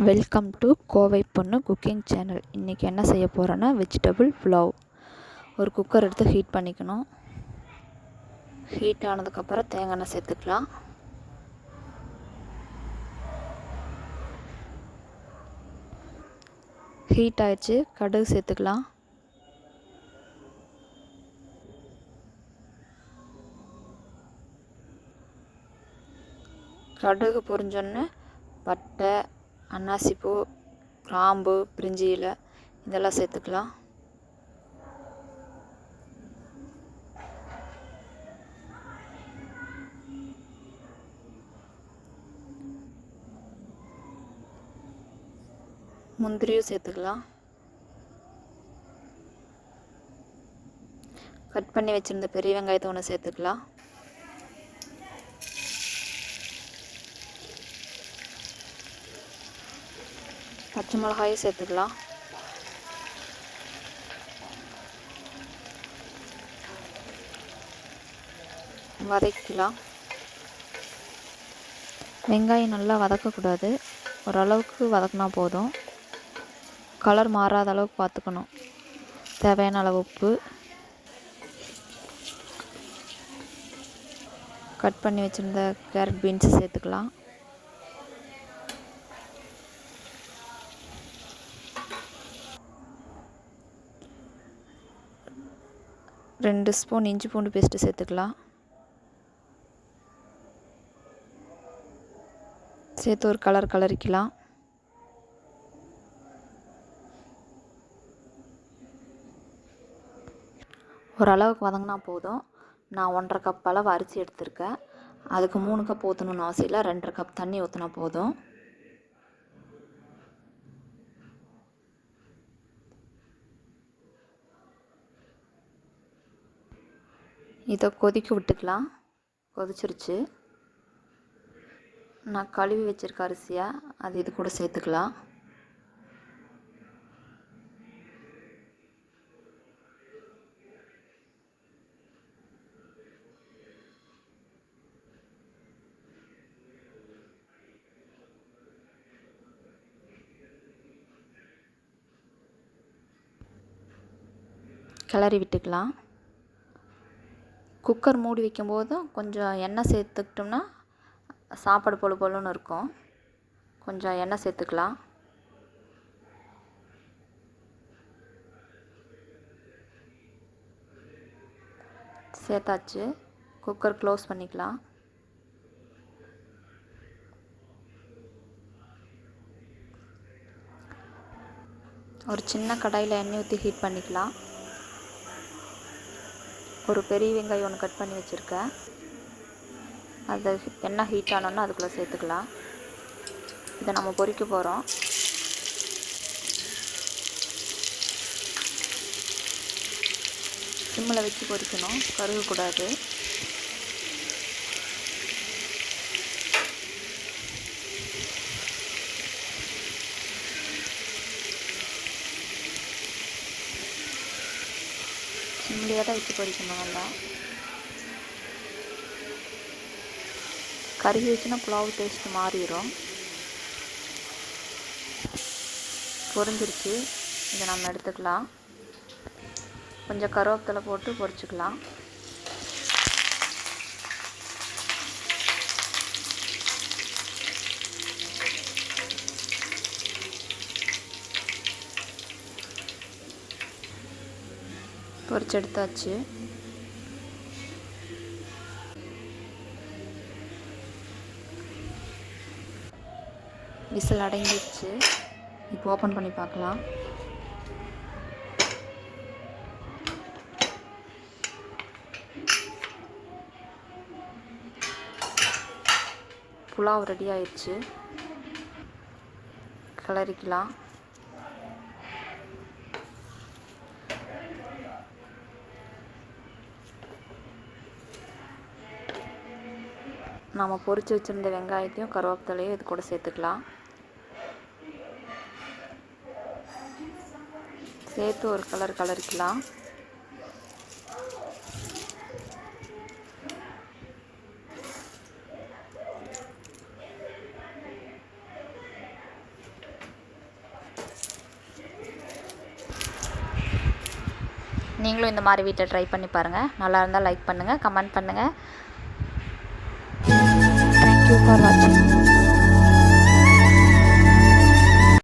Welcome to Kovai பொண்ணு cooking channel. இன்றைக்கி என்ன செய்ய போகிறோன்னா வெஜிடபிள் புலாவ். ஒரு குக்கர் எடுத்து ஹீட் பண்ணிக்கணும். ஹீட் ஆனதுக்கப்புறம் தேங்காய் எண்ணெய் சேர்த்துக்கலாம். ஹீட் ஆயிடுச்சு, கடுகு சேர்த்துக்கலாம். கடுகு பொரிஞ்சோன்னே பட்டை, அன்னாசிப்பூ, கிராம்பு, பிரிஞ்சி இலை இதெல்லாம் சேர்த்துக்கலாம். முந்திரியும் சேர்த்துக்கலாம். கட் பண்ணி வச்சுருந்த பெரிய வெங்காயத்தை ஒன்று சேர்த்துக்கலாம். பச்சை மிளகாயும் சேர்த்துக்கலாம். வதக்கலாம். வெங்காயம் நல்லா வதக்கக்கூடாது, ஓரளவுக்கு வதக்கினா போதும். கலர் மாறாத அளவுக்கு பார்த்துக்கணும். தேவையான அளவு உப்பு, கட் பண்ணி வச்சுருந்த கேரட் பீன்ஸ் சேர்த்துக்கலாம். ரெண்டு ஸ்பூன் இஞ்சி பூண்டு பேஸ்ட்டு சேர்த்துக்கலாம். சேர்த்து ஒரு கலரிக்கலாம். ஓரளவுக்கு வதங்கினா போதும். நான் 1.5 கப் அளவு அரிசி எடுத்திருக்கேன். அதுக்கு 3 கப் ஊற்றணும்னு அவசியம் இல்லை, 2.5 கப் தண்ணி ஊற்றினா போதும். இதை கொதிக்க விட்டுக்கலாம். கொதிச்சிருச்சு. நான் கழுவி வச்சுருக்க அரிசியை அது இது கூட சேர்த்துக்கலாம். கிளறி விட்டுக்கலாம். குக்கர் மூடி வைக்கும்போதும் கொஞ்சம் எண்ணெய் சேர்த்துக்கிட்டோம்னா சாப்பாடு பொழு பொழுன்னு இருக்கும். கொஞ்சம் எண்ணெய் சேர்த்துக்கலாம். சேர்த்தாச்சு. குக்கர் க்ளோஸ் பண்ணிக்கலாம். ஒரு சின்ன கடாயில் எண்ணெய் ஊற்றி ஹீட் பண்ணிக்கலாம். ஒரு பெரிய வெங்காயம் ஒன்று கட் பண்ணி வச்சுருக்கேன். அது எண்ணெய் ஹீட் ஆனோன்னா அதுக்குள்ளே சேர்த்துக்கலாம். இதை நம்ம பொரிக்க போகிறோம். சிம்மில் வச்சு பொரிக்கணும், கருகக்கூடாது. சிம்மிலே தான் வச்சு பொரிக்கணும். நல்லா கருகி வச்சுன்னா புலாவ் டேஸ்ட்டு மாறிடும். பொரிஞ்சிருச்சு. இதை நம்ம எடுத்துக்கலாம். கொஞ்சம் கருவேப்பிலை போட்டு பொரிச்சுக்கலாம். பொரிச்சு எடுத்தாச்சு. விசில் அடங்கிடுச்சு. இப்போ ஓப்பன் பண்ணி பார்க்கலாம். புலாவ் ரெடி ஆயிடுச்சு. கிளறிக்கலாம். நாம் பொரிச்சு வச்சுருந்த வெங்காயத்தையும் கருவேப்பிலையும் இது கூட சேர்த்துக்கலாம். சேர்த்து ஒரு கலரிக்கலாம். நீங்களும் இந்த மாதிரி வீட்டில் ட்ரை பண்ணி பாருங்கள். நல்லா இருந்தால் லைக் பண்ணுங்கள், கமெண்ட் பண்ணுங்கள். தேங்க்யூ ஃபார் வாட்சிங்.